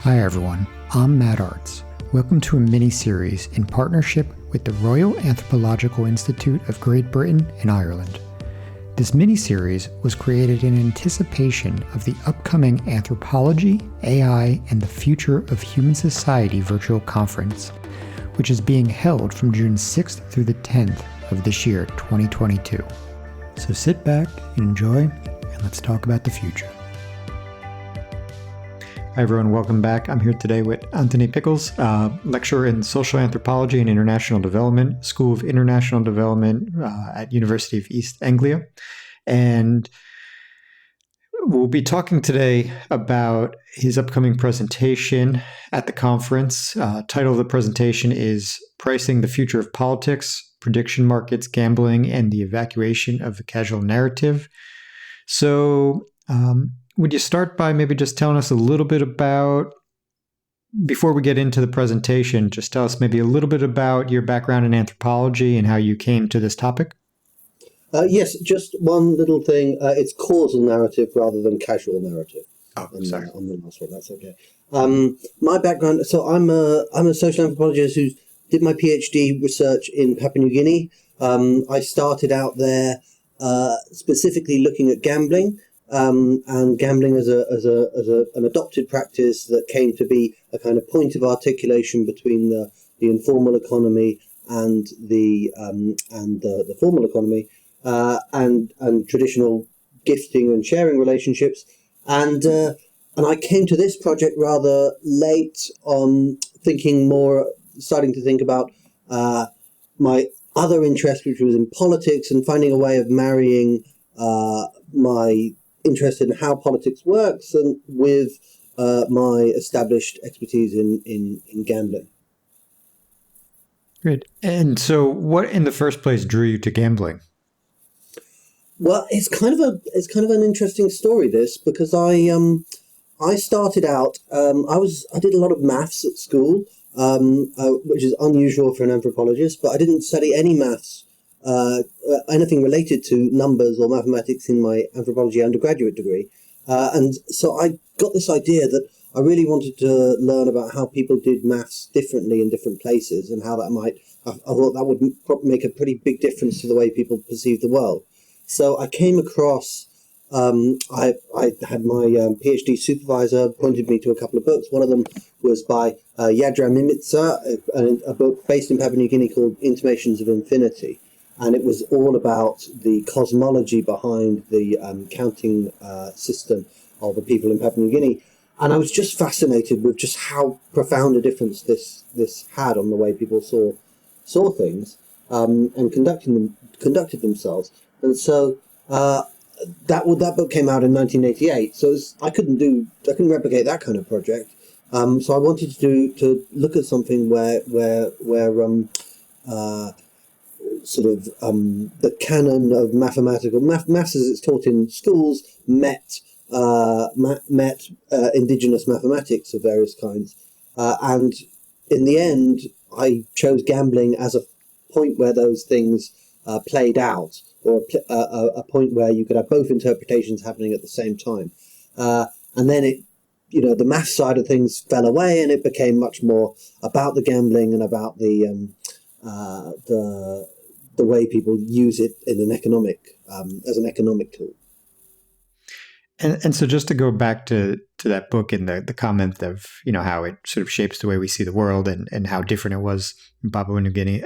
Hi everyone, I'm Matt Arts. Welcome to a mini-series in partnership with the Royal Anthropological Institute of Great Britain and Ireland. This mini-series was created in anticipation of the upcoming Anthropology, AI, and the Future of Human Society virtual conference, which is being held from June 6th through the 10th of this year, 2022. So sit back and enjoy, and let's talk about the future. Hi everyone, welcome back. I'm here today with Anthony Pickles, lecturer in social anthropology and international development, School of International Development at University of East Anglia. And we'll be talking today about his upcoming presentation at the conference. Title of the presentation is Pricing the Future of Politics, Prediction Markets, Gambling, and the Evacuation of the Causal Narrative. So, would you start by maybe just telling us a little bit about, before we get into the presentation, just tell us maybe a little bit about your background in anthropology and how you came to this topic? Yes, just one little thing. It's causal narrative rather than casual narrative. Oh, sorry. On the last one, that's okay. My background, so I'm a social anthropologist who did my PhD research in Papua New Guinea. I started out there specifically looking at gambling. And gambling as an adopted practice that came to be a kind of point of articulation between the informal economy and the formal economy, and traditional gifting and sharing relationships, and I came to this project rather late on, starting to think about my other interest, which was in politics, and finding a way of marrying my interest in how politics works and with my established expertise in gambling. Great. And so what in the first place drew you to gambling? Well, it's kind of an interesting story, this, because I started out, I did a lot of maths at school, which is unusual for an anthropologist, but I didn't study any maths, anything related to numbers or mathematics in my anthropology undergraduate degree. And so I got this idea that I really wanted to learn about how people did maths differently in different places and how that I thought that would make a pretty big difference to the way people perceive the world. So I came across, I had my PhD supervisor pointed me to a couple of books. One of them was by Yadra Mimica, a book based in Papua New Guinea called Intimations of Infinity. And it was all about the cosmology behind the counting system of the people in Papua New Guinea. And I was just fascinated with just how profound a difference this had on the way people saw things and conducted themselves. And so that book came out in 1988. So I couldn't replicate that kind of project. So I wanted to look at something where sort of the canon of maths as it's taught in schools met indigenous mathematics of various kinds, and in the end I chose gambling as a point where those things played out, or a point where you could have both interpretations happening at the same time, and then the math side of things fell away and it became much more about the gambling and about the way people use it in an economic as an economic tool. And so just to go back to that book and the comment of, how it sort of shapes the way we see the world and how different it was in Papua New Guinea.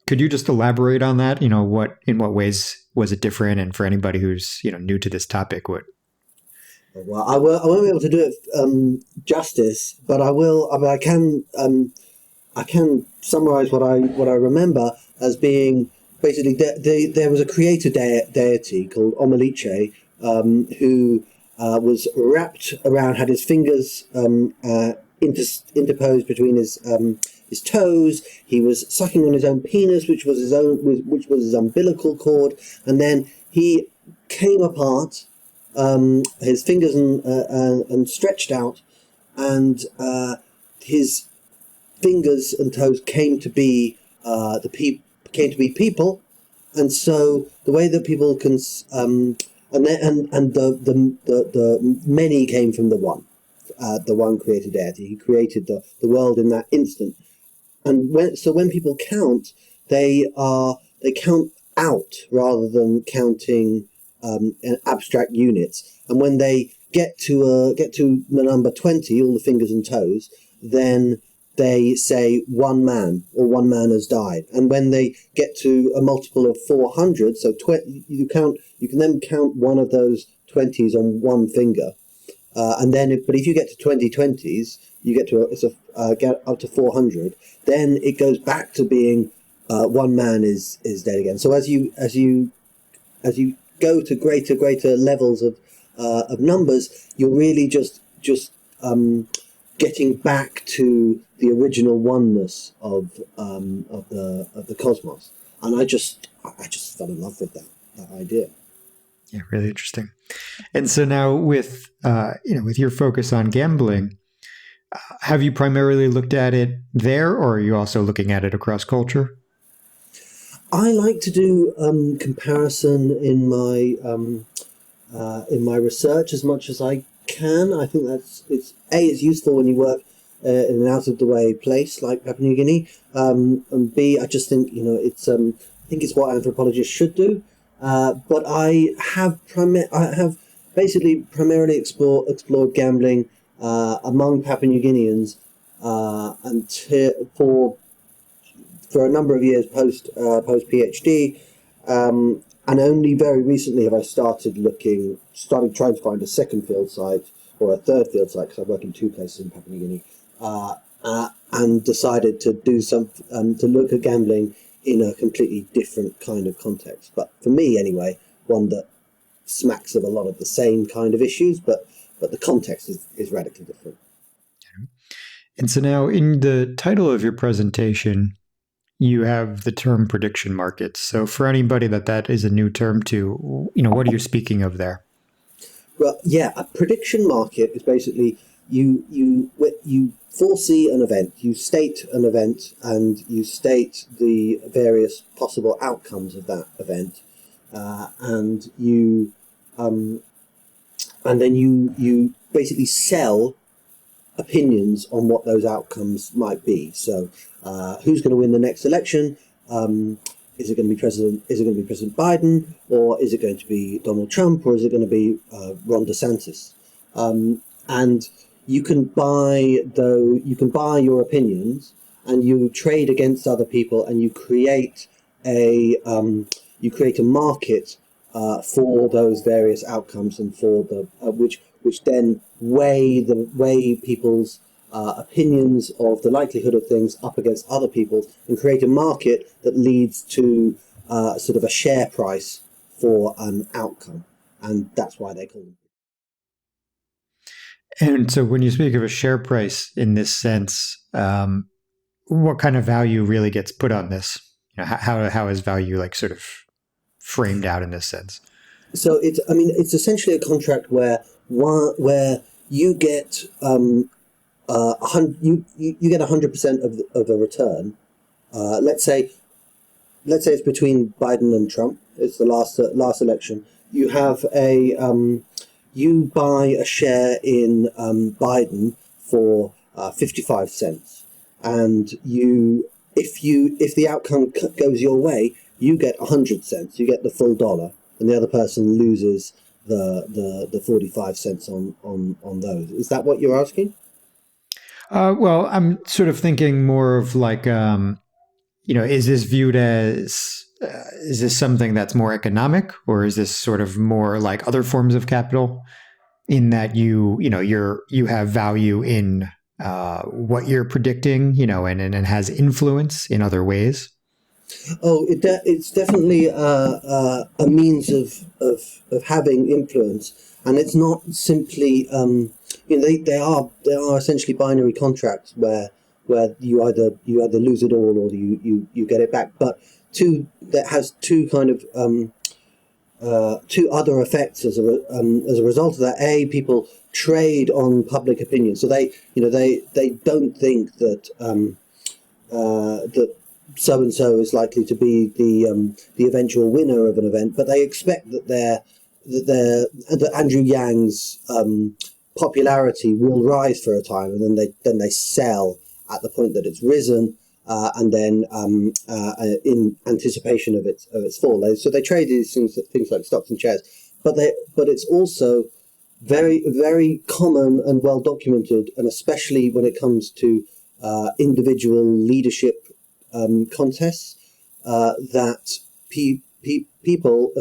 Could you just elaborate on that? In what ways was it different? And for anybody who's, new to this topic, what? Well, I won't be able to do it justice, but I will. I mean, I can summarize what I remember as being basically there was a creator deity called Omaliche, who was wrapped around, had his fingers interposed between his toes. He was sucking on his own penis, which was his umbilical cord, and then he came apart, his fingers and stretched out, and his fingers and toes came to be people, and so the way that people can the many came from the one, the one created deity. He created the world in that instant. And when people count, they count out rather than counting abstract units. And when they get to the number 20, all the fingers and toes, then they say one man, or one man has died. And when they get to a multiple of 400, so you can then count one of those 20s on one finger. But if you get to 2020s, you get get up to 400. Then it goes back to being one man is dead again. So as you go to greater levels of numbers, you're really just getting back to the original oneness of the cosmos. And I just fell in love with that idea. Yeah, really interesting. And so now with your focus on gambling, have you primarily looked at it there, or are you also looking at it across culture? I like to do comparison in my research as much as I can. I think it's useful when you work in an out of the way place like Papua New Guinea, and B, I just think it's what anthropologists should do. But I have basically primarily explored gambling among Papua New Guineans for a number of years post PhD, and only very recently have I started trying to find a second field site or a third field site, because I work in two places in Papua New Guinea, and decided to do to look at gambling in a completely different kind of context. But for me, anyway, one that smacks of a lot of the same kind of issues, but the context is radically different. And so now, in the title of your presentation, you have the term prediction markets. So for anybody that is a new term to, what are you speaking of there? Well, yeah, a prediction market is basically you foresee an event, you state an event, and you state the various possible outcomes of that event, and then you basically sell opinions on what those outcomes might be. So, who's going to win the next election? Is it going to be President Biden, or is it going to be Donald Trump, or is it going to be Ron DeSantis? And you can buy your opinions, and you trade against other people, and you create a market for those various outcomes, and for the which then weigh people's opinions of the likelihood of things up against other people's, and create a market that leads to sort of a share price for an outcome, and that's why they call them. And so when you speak of a share price in this sense, what kind of value really gets put on this? How is value sort of framed out in this sense? So it's essentially a contract where you get you get 100% of a return. Let's say it's between Biden and Trump. It's the last election. You have you buy a share in Biden for 55 cents, and if the outcome goes your way, you get 100 cents. You get the full dollar, and the other person loses the 45 cents on those. Is that what you're asking? Well, I'm sort of thinking more of is this viewed as is this something that's more economic, or is this sort of more like other forms of capital, in that you have value in what you're predicting, and has influence in other ways? Oh, it's definitely a means of having influence, and it's not simply they are essentially binary contracts where you either lose it all, or you get it back. But that has two kind of two other effects as a result of that. People trade on public opinion, so they don't think that that so and so is likely to be the eventual winner of an event, but they expect that Andrew Yang's popularity will rise for a time, and then they sell at the point that it's risen, and then in anticipation of its fall. So they trade these things like stocks and shares, but it's also very, very common and well documented, and especially when it comes to individual leadership contests, that people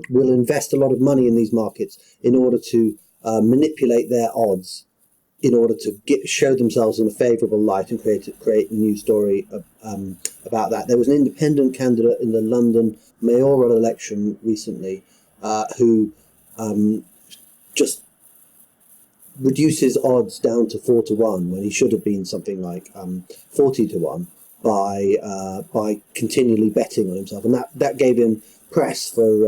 will invest a lot of money in these markets in order to manipulate their odds, in order to show themselves in a favourable light and create a new story about that. There was an independent candidate in the London mayoral election recently who just reduces odds down to 4-1 when he should have been something like 40-1 by continually betting on himself, and that gave him press for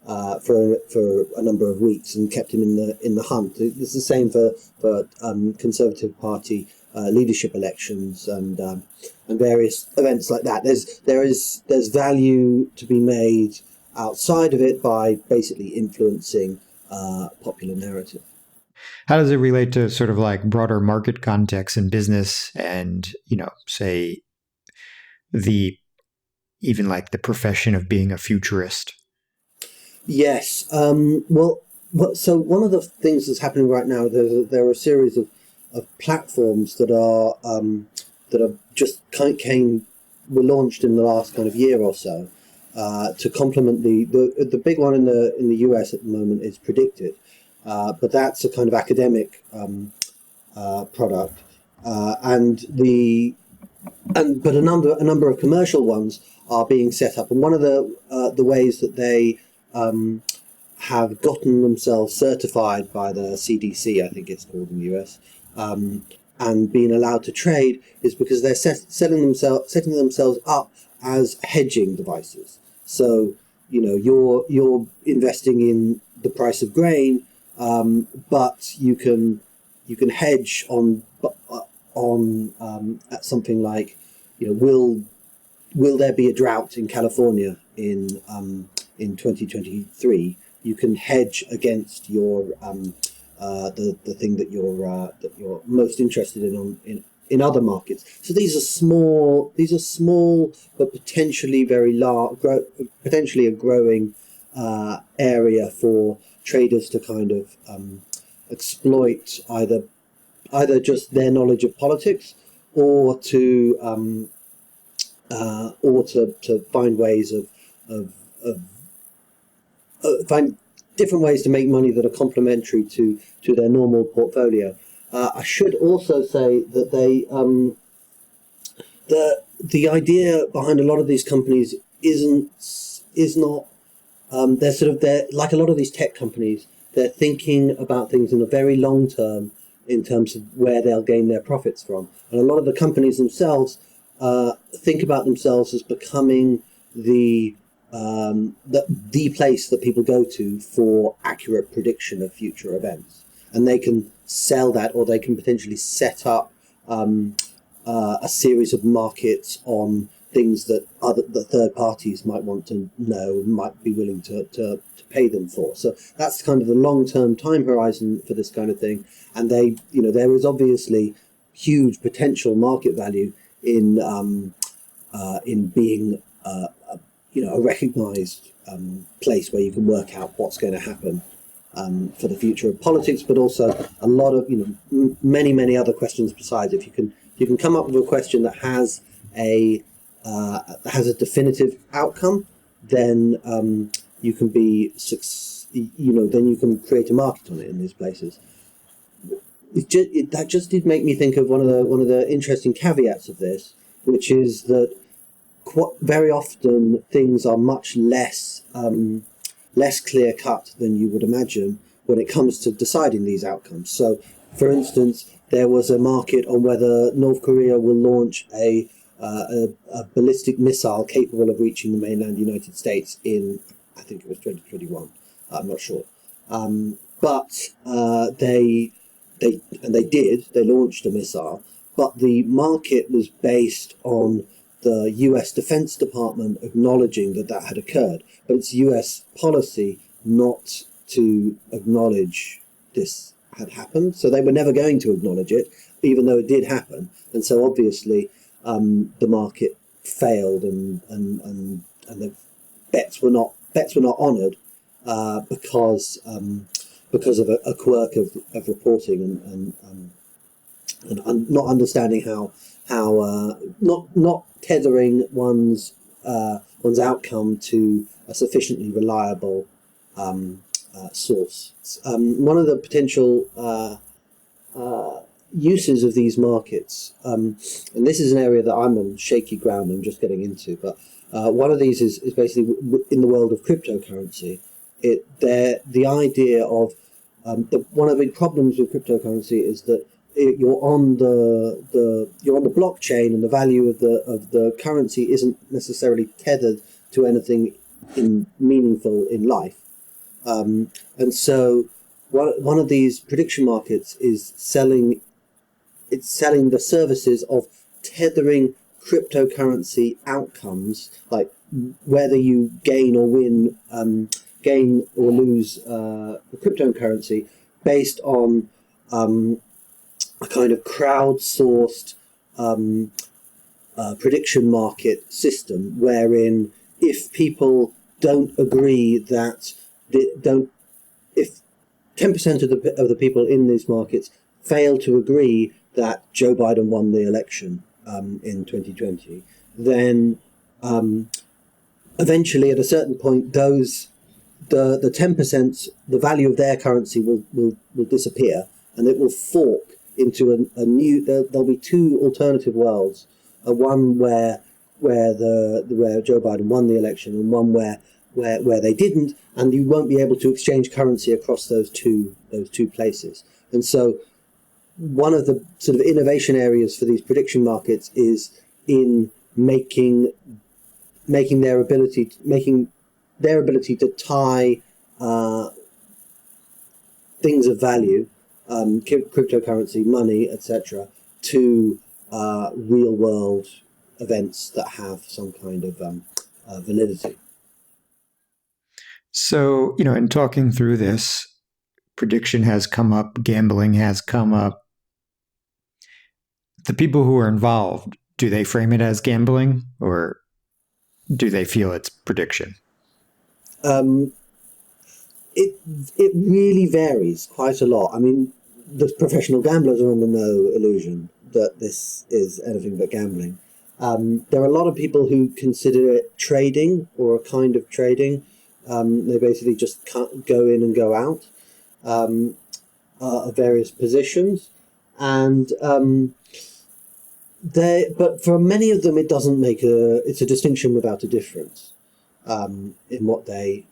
a number of weeks and kept him in the hunt. It's the same for Conservative Party leadership elections and various events like that. There's value to be made outside of it by basically influencing popular narrative. How does it relate to sort of like broader market context in business and, say even like the profession of being a futurist? Yes. So one of the things that's happening right now, there are a series of platforms that are just were launched in the last kind of year or so to complement the big one in the US at the moment is Predicted, but that's a kind of academic product, but a number of commercial ones are being set up, and one of the ways that they have gotten themselves certified by the CDC, I think it's called in the US, and being allowed to trade is because they're setting themselves up as hedging devices. So you're investing in the price of grain, but you can hedge on at something like, will there be a drought in California in 2023? You can hedge against your the thing that you're most interested in other markets. So these are small but potentially very large, potentially a growing area for traders to kind of exploit either just their knowledge of politics, or to find ways of find different ways to make money that are complementary to their normal portfolio. I should also say that the idea behind a lot of these companies is not they're like a lot of these tech companies. They're thinking about things in a very long term in terms of where they'll gain their profits from, and a lot of the companies themselves think about themselves as becoming the place that people go to for accurate prediction of future events, and they can sell that, or they can potentially set up a series of markets on things that third parties might want to know, might be willing to pay them for. So that's kind of the long-term time horizon for this kind of thing, and there is obviously huge potential market value in being a recognized place where you can work out what's going to happen for the future of politics, but also a lot of many other questions besides. If you can come up with a question that has a definitive outcome, then you can then you can create a market on it in these places. That just did make me think of one of the interesting caveats of this, which is that very often things are much less clear cut than you would imagine when it comes to deciding these outcomes. So, for instance, there was a market on whether North Korea will launch a ballistic missile capable of reaching the mainland United States in, I think it was 2021. I'm not sure, but they launched a missile, but the market was based on the US Defense Department acknowledging that had occurred, but it's US policy not to acknowledge this had happened. So they were never going to acknowledge it, even though it did happen. And so obviously the market failed, and the bets were not honoured because of a quirk of reporting and not understanding how not tethering one's outcome to a sufficiently reliable source. One of the potential uses of these markets, and this is an area that I'm on shaky ground, I'm just getting into, but one of these is basically in the world of cryptocurrency. The idea of one of the big problems with cryptocurrency is that you're on the blockchain, and the value of the currency isn't necessarily tethered to anything meaningful in life. And so one of these prediction markets is selling the services of tethering cryptocurrency outcomes, like whether you gain or lose the cryptocurrency, based on a kind of crowdsourced prediction market system, wherein if people don't agree that if 10% of the people in these markets fail to agree that Joe Biden won the election in 2020, then eventually at a certain point the 10%, the value of their currency will disappear, and it will fork into a new. There'll be two alternative worlds: one where Joe Biden won the election, and one where they didn't, and you won't be able to exchange currency across those two places. And so, one of the sort of innovation areas for these prediction markets is in making their ability to tie things of value, cryptocurrency, money, etc., to real world events that have some kind of validity. So, in talking through this, prediction has come up, gambling has come up. The people who are involved, do they frame it as gambling, or do they feel it's prediction? It really varies quite a lot. I mean, the professional gamblers are under no illusion that this is anything but gambling. There are a lot of people who consider it trading, or a kind of trading. They basically just go in and go out of various positions, and but for many of them, it doesn't make it's a distinction without a difference in what they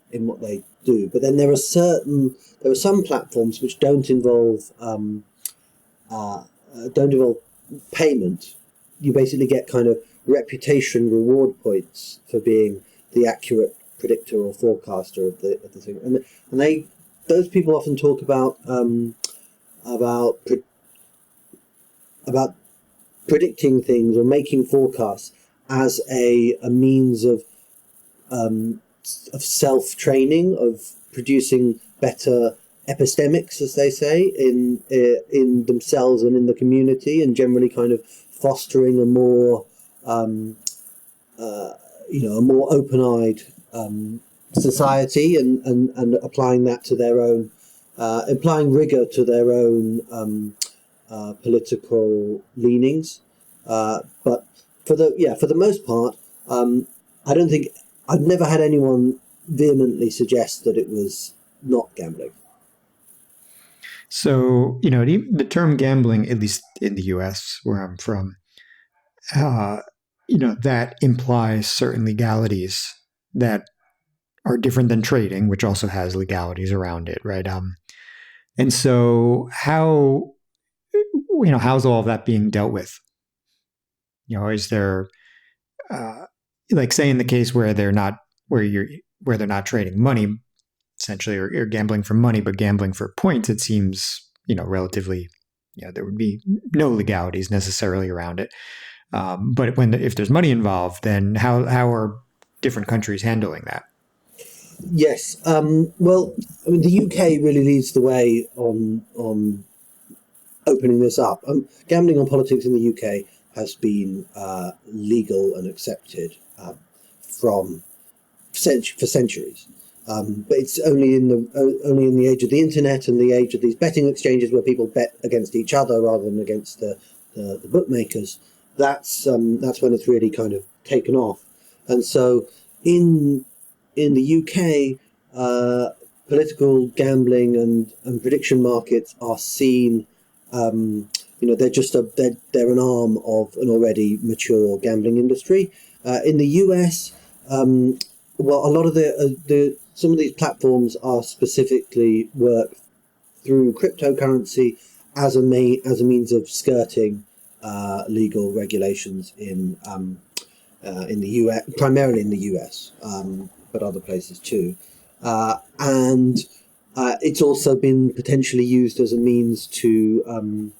do. But then there are some platforms which don't involve payment. You basically get kind of reputation reward points for being the accurate predictor or forecaster of the thing, and those people often talk about predicting things or making forecasts as a means of self-training, of producing better epistemics, as they say, in themselves and in the community, and generally kind of fostering a more open-eyed society, and applying that to their own, applying rigor to their own political leanings. But for the most part, I've never had anyone vehemently suggest that it was not gambling. So, the term gambling, at least in the US, where I'm from, that implies certain legalities that are different than trading, which also has legalities around it, right? And so how's all of that being dealt with? Is there, like, say, in the case where they're not trading money, essentially, or gambling for money, but gambling for points, it seems, relatively, there would be no legalities necessarily around it. But if there's money involved, then how are different countries handling that? Yes. Well, I mean, the UK really leads the way on opening this up. Gambling on politics in the UK has been legal and accepted from for centuries. But it's only in the age of the internet and the age of these betting exchanges where people bet against each other rather than against the bookmakers. That's when it's really kind of taken off. And so in the UK, political gambling and prediction markets are seen. They're an arm of an already mature gambling industry. In the US, well, a lot of the some of these platforms are specifically work through cryptocurrency as a means of skirting legal regulations in the US, primarily in the US, but other places too. And it's also been potentially used as a means to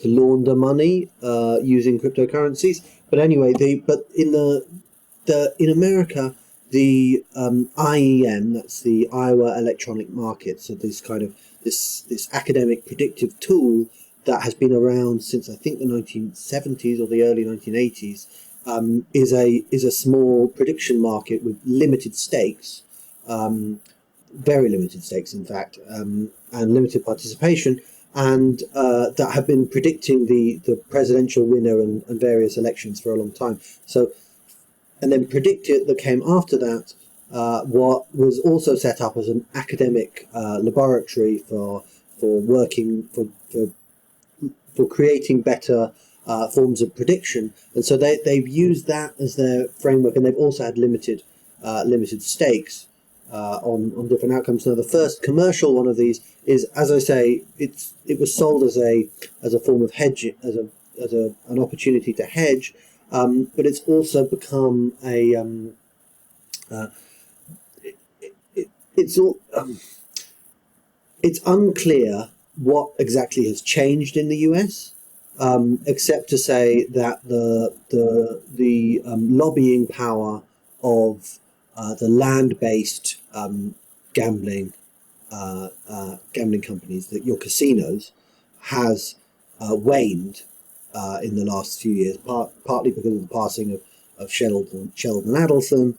launder money using cryptocurrencies. But anyway, in America, the IEM, that's the Iowa Electronic Market, so this academic predictive tool that has been around since I think the 1970s or the early 1980s, is a small prediction market with limited stakes, very limited stakes, in fact, and limited participation, and that have been predicting the presidential winner and various elections for a long time. So, and then Predictit that came after that, what was also set up as an academic laboratory for working for creating better forms of prediction, and so they've used that as their framework, and they've also had limited stakes on different outcomes. Now, the first commercial one of these is, as I say, it was sold as a form of hedge, as an opportunity to hedge, but it's also become it's unclear what exactly has changed in the US, except to say that the lobbying power of the land-based gambling gambling companies, that your casinos, has waned in the last few years, partly because of the passing of Sheldon Adelson.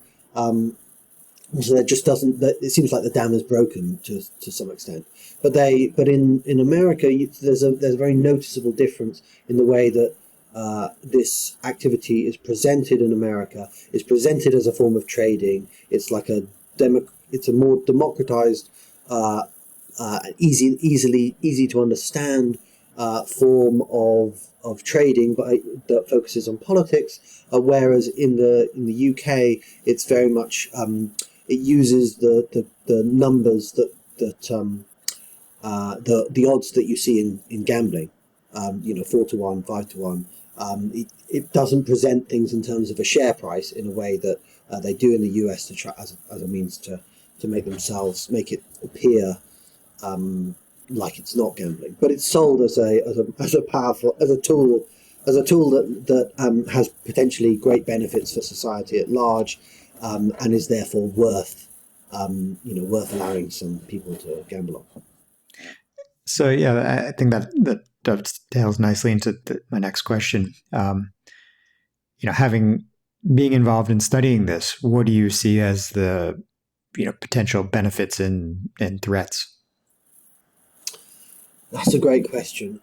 So there just doesn't. It seems like the dam is broken to some extent. But in America, there's a very noticeable difference in the way that this activity is presented in America. It's presented as a form of trading. It's like it's a more democratized, easy to understand form of trading, but that focuses on politics. Whereas in the UK, it's very much it uses the numbers the odds that you see in gambling, 4-1, 5-1. It doesn't present things in terms of a share price in a way that they do in the US to try as a means to make it appear like it's not gambling. But it's sold as a powerful tool that has potentially great benefits for society at large, and is therefore worth allowing some people to gamble on. So yeah, I think that dovetails nicely into my next question. Being involved in studying this, what do you see as the potential benefits and threats? That's a great question.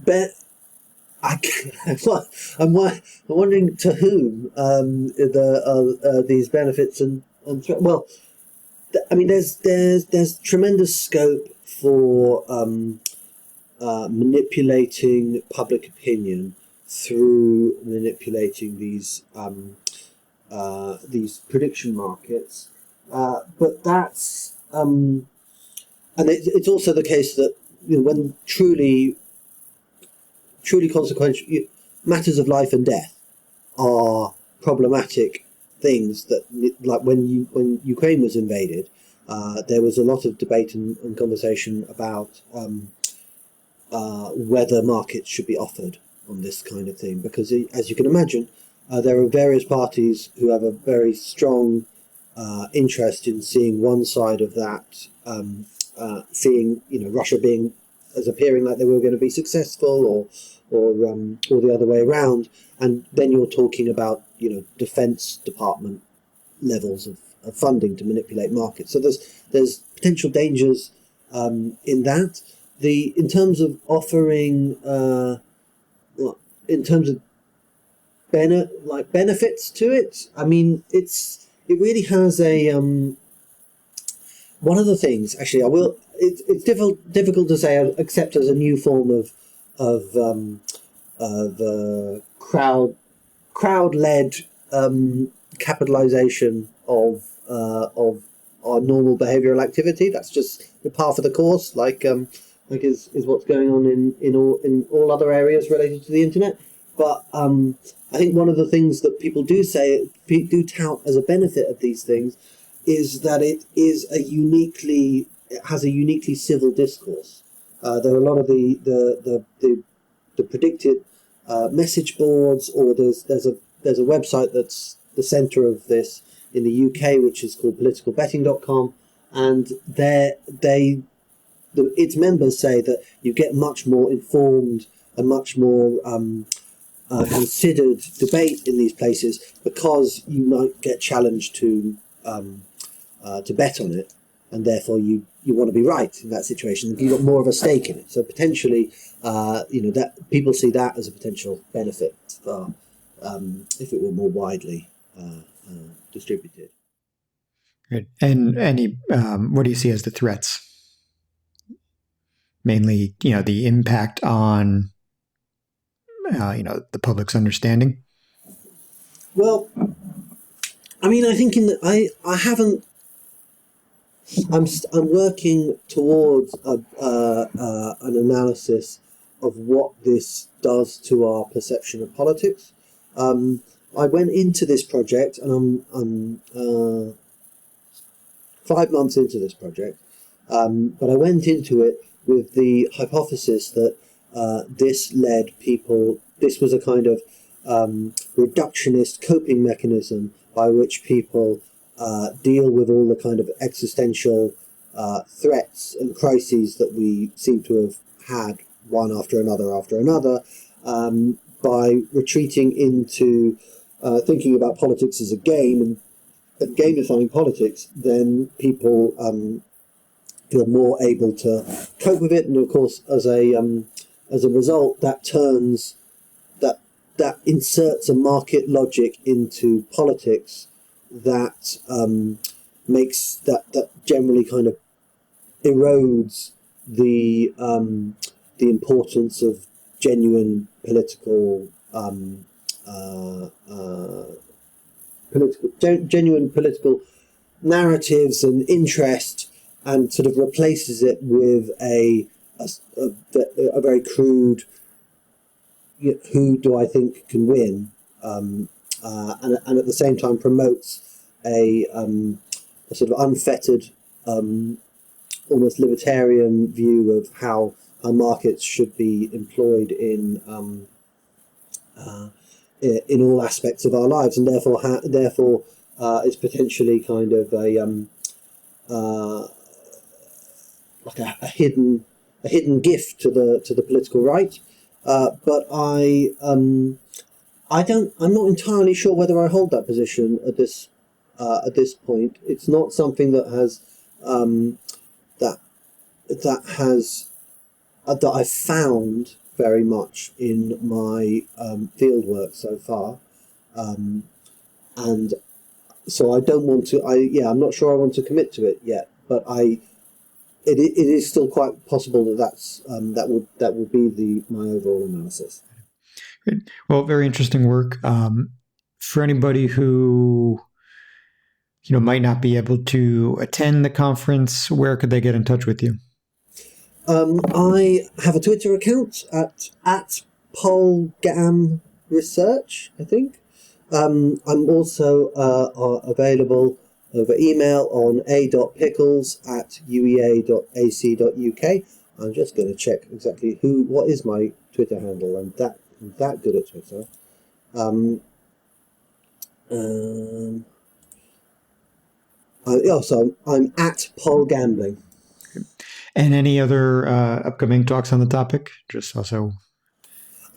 But I'm wondering to whom these benefits and well, I mean, there's tremendous scope for manipulating public opinion through manipulating these prediction markets, but that's and it's also the case that when truly consequential matters of life and death are problematic things, that like when Ukraine was invaded, there was a lot of debate and conversation about whether markets should be offered on this kind of thing, because as you can imagine, there are various parties who have a very strong interest in seeing one side of that, seeing Russia being as appearing like they were going to be successful, or the other way around, and then you're talking about Defense Department levels of funding to manipulate markets. So there's potential dangers in that. In terms of offering, in terms of benefits to it, I mean, it really has a one of the things, actually, it's difficult to say, except as a new form of crowd-led capitalization of our normal behavioral activity. That's just the par for the course, like is what's going on in all other areas related to the internet. But I think one of the things that people do tout as a benefit of these things is that it has a uniquely civil discourse. There are a lot of the predicted message boards, or there's a website that's the centre of this in the UK, which is called politicalbetting.com, and its members say that you get much more informed and much more considered debate in these places, because you might get challenged to bet on it, and therefore you want to be right in that situation. You've got more of a stake in it. So potentially, that people see that as a potential benefit if it were more widely distributed. Good. And what do you see as the threats? Mainly, the impact on the public's understanding. Well, I mean, I think I haven't. I'm working towards an analysis of what this does to our perception of politics. I went into this project, and I'm 5 months into this project, but I went into it with the hypothesis that this was a kind of reductionist coping mechanism by which people deal with all the kind of existential threats and crises that we seem to have had one after another, by retreating into thinking about politics as a game and gamifying politics. Then people feel more able to cope with it, and of course, as a result, that inserts a market logic into politics that makes that generally kind of erodes the importance of genuine political narratives and interest, and sort of replaces it with a very crude, who do I think can win, and at the same time promotes a sort of unfettered, almost libertarian view of how markets should be employed in all aspects of our lives, and therefore it's potentially kind of like a hidden gift to the political right. But I'm not entirely sure whether I hold that position at this point. It's not something that I've found very much in my field work so far, and so I don't want to. I'm not sure I want to commit to it yet, but it is still quite possible that would be my overall analysis. Great. Well, very interesting work. For anybody who might not be able to attend the conference, where could they get in touch with you? I have a Twitter account at Polgam Research, I think. I'm also available over email on a.pickles@uea.ac.uk. I'm just going to check exactly what is my Twitter handle. I'm that good at Twitter. So I'm at Pol Gambling. And any other upcoming talks on the topic? Just also.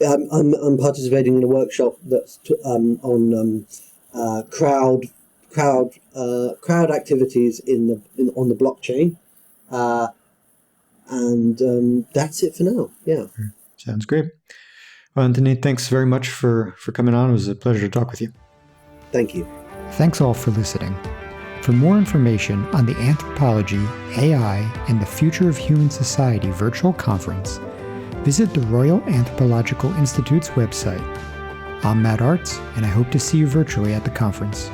I'm participating in a workshop that's on crowd activities on the blockchain, and that's it for now. Yeah. Sounds great. Well, Anthony, thanks very much for coming on. It was a pleasure to talk with you. Thank you. Thanks all for listening. For more information on the Anthropology, AI, and the Future of Human Society virtual conference, visit the Royal Anthropological Institute's website. I'm Matt Arts, and I hope to see you virtually at the conference.